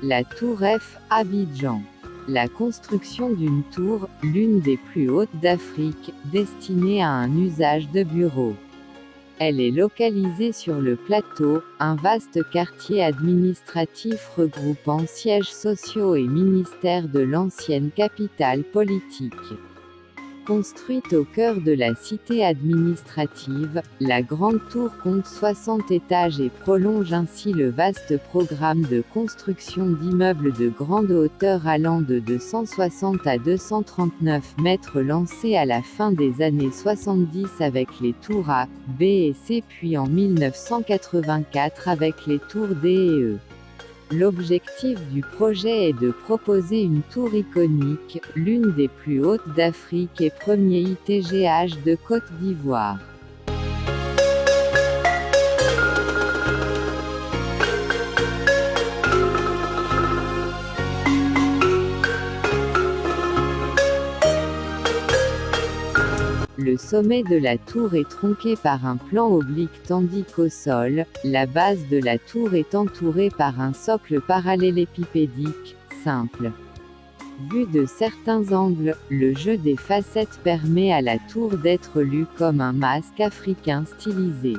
La tour F, Abidjan. La construction d'une tour, l'une des plus hautes d'Afrique, destinée à un usage de bureau. Elle est localisée sur le plateau, un vaste quartier administratif regroupant sièges sociaux et ministères de l'ancienne capitale politique. Construite au cœur de la cité administrative, la grande tour compte 60 étages et prolonge ainsi le vaste programme de construction d'immeubles de grande hauteur allant de 260 à 239 mètres lancé à la fin des années 70 avec les tours A, B et C puis en 1984 avec les tours D et E. L'objectif du projet est de proposer une tour iconique, l'une des plus hautes d'Afrique et premier ITGH de Côte d'Ivoire. Le sommet de la tour est tronqué par un plan oblique tandis qu'au sol, la base de la tour est entourée par un socle parallélépipédique, simple. Vu de certains angles, le jeu des facettes permet à la tour d'être lue comme un masque africain stylisé.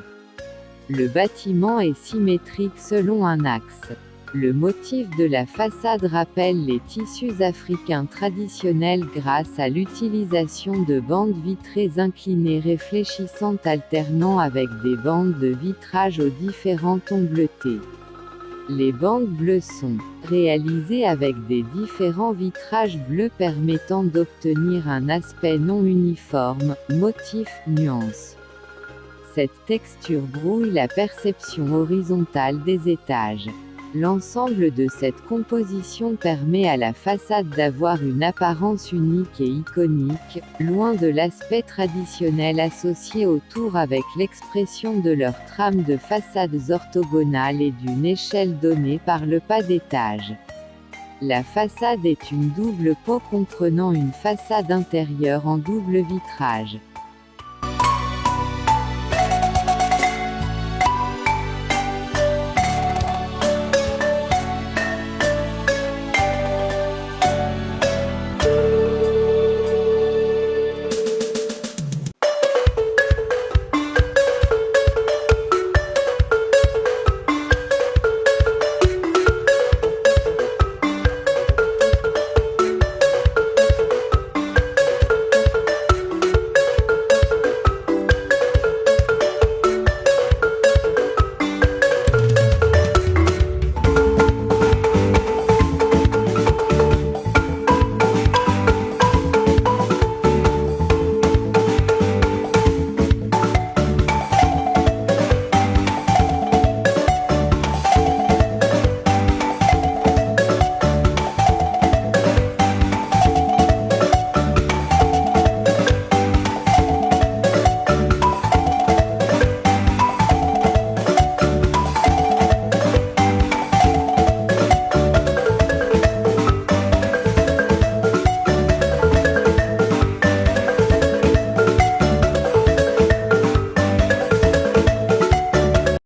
Le bâtiment est symétrique selon un axe. Le motif de la façade rappelle les tissus africains traditionnels grâce à l'utilisation de bandes vitrées inclinées réfléchissantes alternant avec des bandes de vitrage aux différents tons bleutés. Les bandes bleues sont réalisées avec des différents vitrages bleus permettant d'obtenir un aspect non uniforme, motif, nuance. Cette texture brouille la perception horizontale des étages. L'ensemble de cette composition permet à la façade d'avoir une apparence unique et iconique, loin de l'aspect traditionnel associé aux tours avec l'expression de leurs trames de façades orthogonales et d'une échelle donnée par le pas d'étage. La façade est une double peau comprenant une façade intérieure en double vitrage.